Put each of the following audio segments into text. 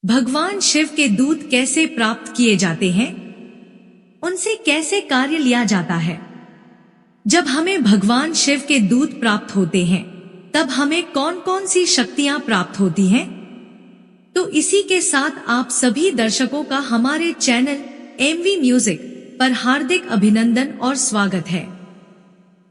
भगवान शिव के दूत कैसे प्राप्त किए जाते हैं? उनसे कैसे कार्य लिया जाता है? जब हमें भगवान शिव के दूत प्राप्त होते हैं तब हमें कौन कौन सी शक्तियां प्राप्त होती हैं? तो इसी के साथ आप सभी दर्शकों का हमारे चैनल एमवी म्यूजिक पर हार्दिक अभिनंदन और स्वागत है।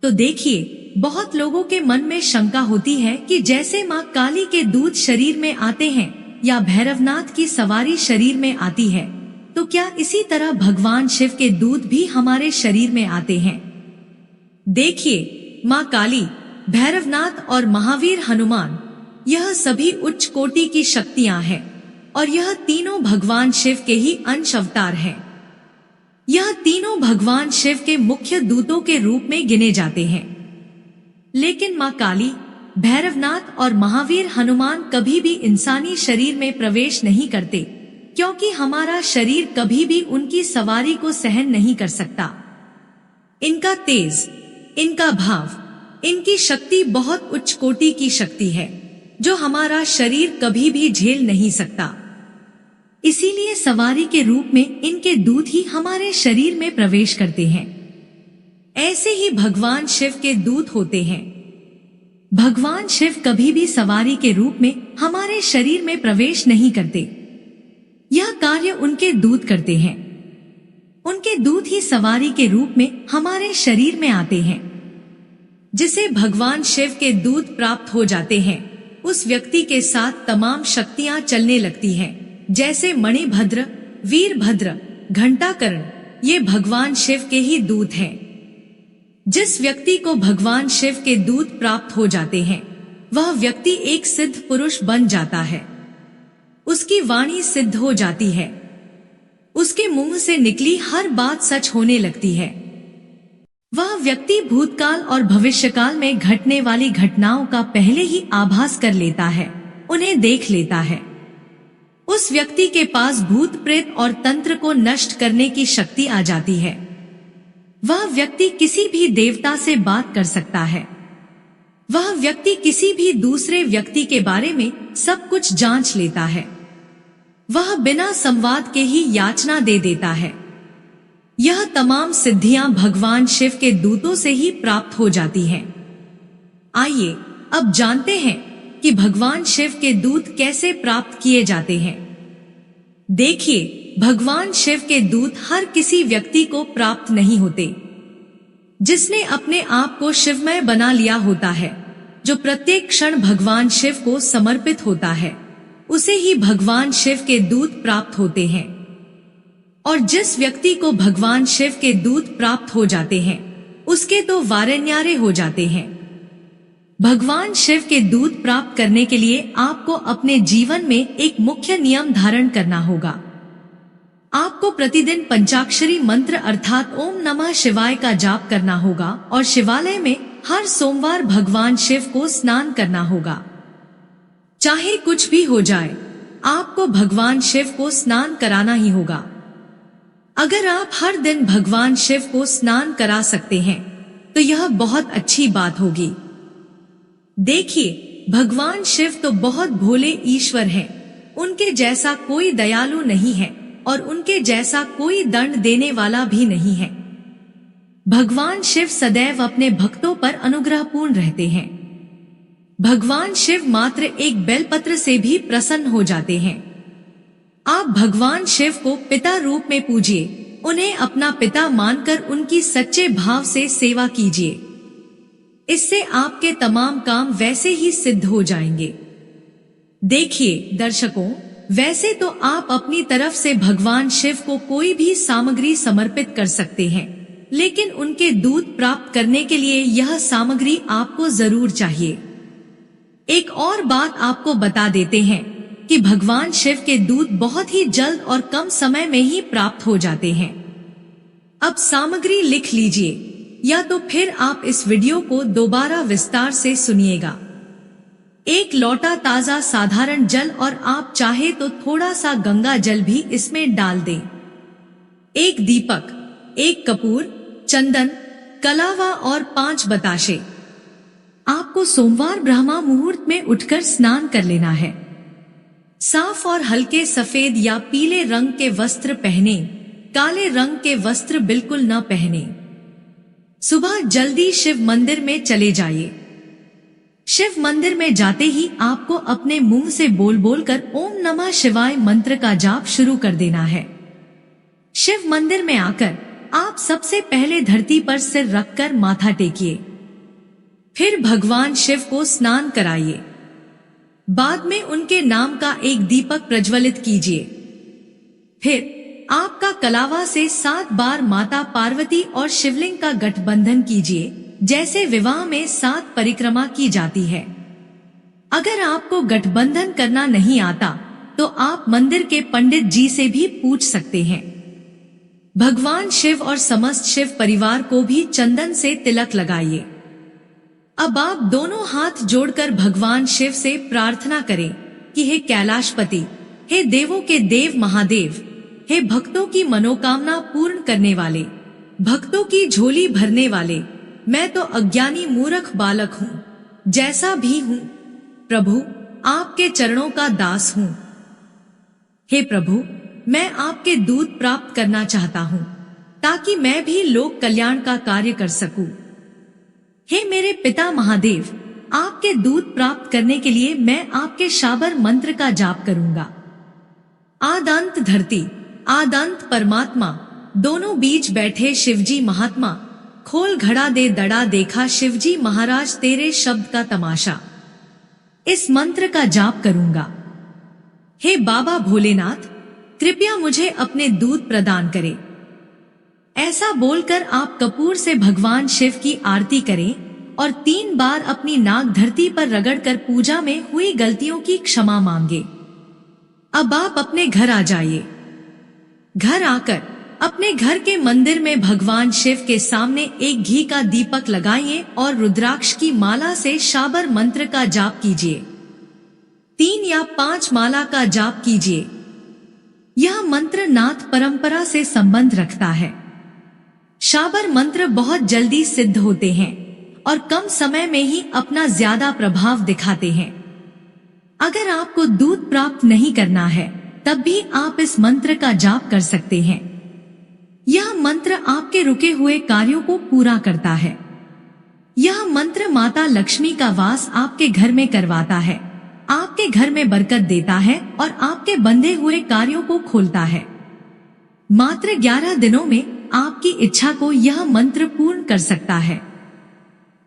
तो देखिए, बहुत लोगों के मन में शंका होती है कि जैसे मां काली के दूत शरीर में आते हैं या भैरवनाथ की सवारी शरीर में आती है, तो क्या इसी तरह भगवान शिव के दूत भी हमारे शरीर में आते हैं? देखिए, मां काली, भैरवनाथ और महावीर हनुमान, यह सभी उच्च कोटि की शक्तियां हैं और यह तीनों भगवान शिव के ही अंश अवतार हैं। यह तीनों भगवान शिव के मुख्य दूतों के रूप में गिने जाते हैं। लेकिन मां काली, भैरवनाथ और महावीर हनुमान कभी भी इंसानी शरीर में प्रवेश नहीं करते, क्योंकि हमारा शरीर कभी भी उनकी सवारी को सहन नहीं कर सकता। इनका तेज, इनका भाव, इनकी शक्ति बहुत उच्च कोटि की शक्ति है जो हमारा शरीर कभी भी झेल नहीं सकता। इसीलिए सवारी के रूप में इनके दूत ही हमारे शरीर में प्रवेश करते हैं। ऐसे ही भगवान शिव के दूत होते हैं। भगवान शिव कभी भी सवारी के रूप में हमारे शरीर में प्रवेश नहीं करते। यह कार्य उनके दूत करते हैं। उनके दूत ही सवारी के रूप में हमारे शरीर में आते हैं। जिसे भगवान शिव के दूत प्राप्त हो जाते हैं, उस व्यक्ति के साथ तमाम शक्तियां चलने लगती हैं, जैसे मणिभद्र, वीरभद्र, घंटाकर्ण, ये भगवान शिव के ही दूत हैं। जिस व्यक्ति को भगवान शिव के दूत प्राप्त हो जाते हैं, वह व्यक्ति एक सिद्ध पुरुष बन जाता है। उसकी वाणी सिद्ध हो जाती है। उसके मुंह से निकली हर बात सच होने लगती है। वह व्यक्ति भूतकाल और भविष्यकाल में घटने वाली घटनाओं का पहले ही आभास कर लेता है, उन्हें देख लेता है। उस व्यक्ति के पास भूत प्रेत और तंत्र को नष्ट करने की शक्ति आ जाती है। वह व्यक्ति किसी भी देवता से बात कर सकता है। वह व्यक्ति किसी भी दूसरे व्यक्ति के बारे में सब कुछ जांच लेता है। वह बिना संवाद के ही याचना दे देता है। यह तमाम सिद्धियां भगवान शिव के दूतों से ही प्राप्त हो जाती हैं। आइए अब जानते हैं कि भगवान शिव के दूत कैसे प्राप्त किए जाते हैं। देखिए, भगवान शिव के दूत हर किसी व्यक्ति को प्राप्त नहीं होते। जिसने अपने आप को शिवमय बना लिया होता है, जो प्रत्येक क्षण भगवान शिव को समर्पित होता है, उसे ही भगवान शिव के दूत प्राप्त होते हैं। और जिस व्यक्ति को भगवान शिव के दूत प्राप्त हो जाते हैं, उसके तो वारे न्यारे हो जाते हैं। भगवान शिव के दूत प्राप्त करने के लिए आपको अपने जीवन में एक मुख्य नियम धारण करना होगा। आपको प्रतिदिन पंचाक्षरी मंत्र अर्थात ओम नमः शिवाय का जाप करना होगा और शिवालय में हर सोमवार भगवान शिव को स्नान करना होगा। चाहे कुछ भी हो जाए, आपको भगवान शिव को स्नान कराना ही होगा। अगर आप हर दिन भगवान शिव को स्नान करा सकते हैं, तो यह बहुत अच्छी बात होगी। देखिए, भगवान शिव तो बहुत भोले ईश्वर हैं। उनके जैसा कोई दयालु नहीं है और उनके जैसा कोई दंड देने वाला भी नहीं है। भगवान शिव सदैव अपने भक्तों पर अनुग्रहपूर्ण रहते हैं। भगवान शिव मात्र एक बेलपत्र से भी प्रसन्न हो जाते हैं। आप भगवान शिव को पिता रूप में पूजिए, उन्हें अपना पिता मानकर उनकी सच्चे भाव से सेवा कीजिए। इससे आपके तमाम काम वैसे ही सिद्ध हो जाएंगे। देखिए दर्शकों, वैसे तो आप अपनी तरफ से भगवान शिव को कोई भी सामग्री समर्पित कर सकते हैं, लेकिन उनके दूत प्राप्त करने के लिए यह सामग्री आपको जरूर चाहिए। एक और बात आपको बता देते हैं कि भगवान शिव के दूत बहुत ही जल्द और कम समय में ही प्राप्त हो जाते हैं। अब सामग्री लिख लीजिए, या तो फिर आप इस वीडियो को दोबारा विस्तार से सुनिएगा। एक लोटा ताजा साधारण जल और आप चाहे तो थोड़ा सा गंगा जल भी इसमें डाल दें। एक दीपक, एक कपूर, चंदन, कलावा और 5 बताशे। आपको सोमवार ब्रह्मा मुहूर्त में उठकर स्नान कर लेना है। साफ और हल्के सफेद या पीले रंग के वस्त्र पहने, काले रंग के वस्त्र बिल्कुल न पहने। सुबह जल्दी शिव मंदिर में चले जाइए। शिव मंदिर में जाते ही आपको अपने मुंह से बोल बोल कर ओम नमः शिवाय मंत्र का जाप शुरू कर देना है। शिव मंदिर में आकर आप सबसे पहले धरती पर सिर रखकर माथा टेकिए। फिर भगवान शिव को स्नान कराइए। बाद में उनके नाम का एक दीपक प्रज्वलित कीजिए। फिर आपका कलावा से 7 बार माता पार्वती और शिवलिंग का गठबंधन कीजिए, जैसे विवाह में 7 परिक्रमा की जाती है। अगर आपको गठबंधन करना नहीं आता तो आप मंदिर के पंडित जी से भी पूछ सकते हैं। भगवान शिव और समस्त शिव परिवार को भी चंदन से तिलक लगाइए। अब आप दोनों हाथ जोड़कर भगवान शिव से प्रार्थना करें कि हे कैलाशपति, हे देवों के देव महादेव, हे भक्तों की मनोकामना पूर्ण करने वाले, भक्तों की झोली भरने वाले, मैं तो अज्ञानी मूर्ख बालक हूँ, जैसा भी हूँ प्रभु आपके चरणों का दास हूँ। हे प्रभु, मैं आपके दूत प्राप्त करना चाहता हूँ ताकि मैं भी लोक कल्याण का कार्य कर सकूं। हे मेरे पिता महादेव, आपके दूत प्राप्त करने के लिए मैं आपके शाबर मंत्र का जाप करूंगा। आदंत धरती आदंत परमात्मा, दोनों बीच बैठे शिवजी महात्मा, खोल घड़ा दे दड़ा देखा शिवजी महाराज तेरे शब्द का तमाशा। इस मंत्र का जाप करूंगा। हे बाबा भोलेनाथ, कृपया मुझे अपने दूत प्रदान करें। ऐसा बोलकर आप कपूर से भगवान शिव की आरती करें और 3 बार अपनी नाक धरती पर रगड़कर पूजा में हुई गलतियों की क्षमा मांगे। अब आप अपने घर आ जाइए। घर आकर अपने घर के मंदिर में भगवान शिव के सामने एक घी का दीपक लगाइए और रुद्राक्ष की माला से शाबर मंत्र का जाप कीजिए। 3 या 5 माला का जाप कीजिए। यह मंत्र नाथ परंपरा से संबंध रखता है। शाबर मंत्र बहुत जल्दी सिद्ध होते हैं और कम समय में ही अपना ज्यादा प्रभाव दिखाते हैं। अगर आपको दूत प्राप्त नहीं करना है तब भी आप इस मंत्र का जाप कर सकते हैं। यह मंत्र आपके रुके हुए कार्यों को पूरा करता है। यह मंत्र माता लक्ष्मी का वास आपके घर में करवाता है, आपके घर में बरकत देता है और आपके बंधे हुए कार्यों को खोलता है। मात्र 11 दिनों में आपकी इच्छा को यह मंत्र पूर्ण कर सकता है।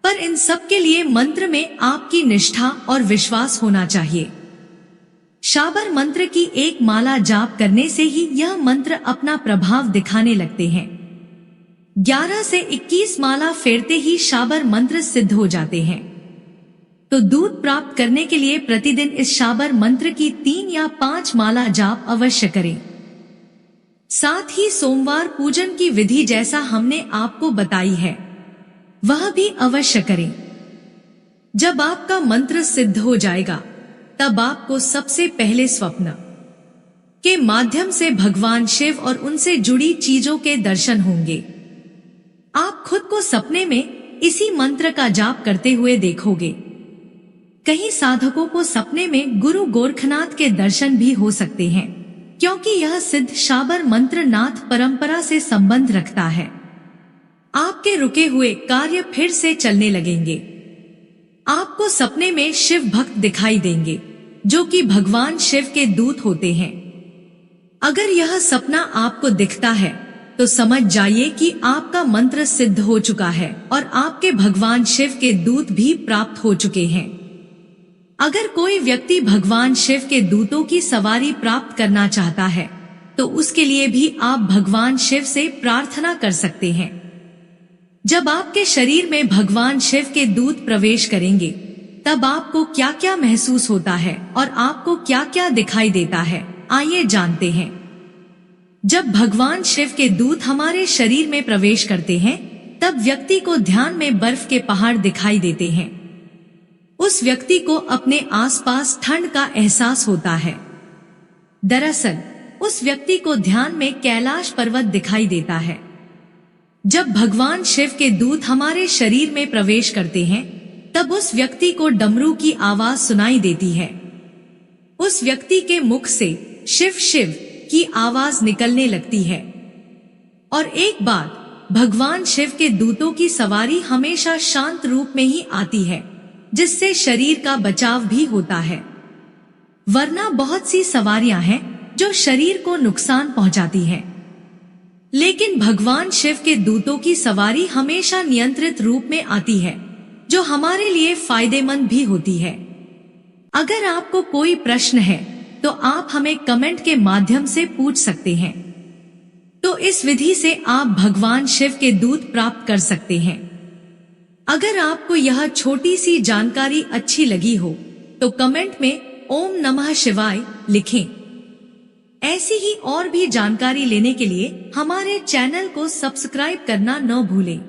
पर इन सब के लिए मंत्र में आपकी निष्ठा और विश्वास होना चाहिए। शाबर मंत्र की एक माला जाप करने से ही यह मंत्र अपना प्रभाव दिखाने लगते हैं। 11 से 21 माला फेरते ही शाबर मंत्र सिद्ध हो जाते हैं। तो दूत प्राप्त करने के लिए प्रतिदिन इस शाबर मंत्र की 3 या 5 माला जाप अवश्य करें। साथ ही सोमवार पूजन की विधि जैसा हमने आपको बताई है वह भी अवश्य करें। जब आपका मंत्र सिद्ध हो जाएगा तब आपको सबसे पहले स्वप्न के माध्यम से भगवान शिव और उनसे जुड़ी चीजों के दर्शन होंगे। आप खुद को सपने में इसी मंत्र का जाप करते हुए देखोगे। कई साधकों को सपने में गुरु गोरखनाथ के दर्शन भी हो सकते हैं, क्योंकि यह सिद्ध शाबर मंत्र नाथ परंपरा से संबंध रखता है। आपके रुके हुए कार्य फिर से चलने लगेंगे। आपको सपने में शिव भक्त दिखाई देंगे जो कि भगवान शिव के दूत होते हैं। अगर यह सपना आपको दिखता है तो समझ जाइए कि आपका मंत्र सिद्ध हो चुका है और आपके भगवान शिव के दूत भी प्राप्त हो चुके हैं। अगर कोई व्यक्ति भगवान शिव के दूतों की सवारी प्राप्त करना चाहता है तो उसके लिए भी आप भगवान शिव से प्रार्थना कर सकते हैं। जब आपके शरीर में भगवान शिव के दूत प्रवेश करेंगे तब आपको क्या क्या महसूस होता है और आपको क्या क्या दिखाई देता है, आइए जानते हैं। जब भगवान शिव के दूत हमारे शरीर में प्रवेश करते हैं तब व्यक्ति को ध्यान में बर्फ के पहाड़ दिखाई देते हैं। उस व्यक्ति को अपने आसपास ठंड का एहसास होता है। दरअसल उस व्यक्ति को ध्यान में कैलाश पर्वत दिखाई देता है। जब भगवान शिव के दूत हमारे शरीर में प्रवेश करते हैं तब उस व्यक्ति को डमरू की आवाज सुनाई देती है। उस व्यक्ति के मुख से शिव शिव की आवाज निकलने लगती है। और एक बात, भगवान शिव के दूतों की सवारी हमेशा शांत रूप में ही आती है, जिससे शरीर का बचाव भी होता है। वरना बहुत सी सवारियां हैं जो शरीर को नुकसान पहुंचाती हैं। लेकिन भगवान शिव के दूतों की सवारी हमेशा नियंत्रित रूप में आती है, जो हमारे लिए फायदेमंद भी होती है। अगर आपको कोई प्रश्न है तो आप हमें कमेंट के माध्यम से पूछ सकते हैं। तो इस विधि से आप भगवान शिव के दूत प्राप्त कर सकते हैं। अगर आपको यह छोटी सी जानकारी अच्छी लगी हो तो कमेंट में ओम नमः शिवाय लिखें। ऐसी ही और भी जानकारी लेने के लिए हमारे चैनल को सब्सक्राइब करना न भूलें।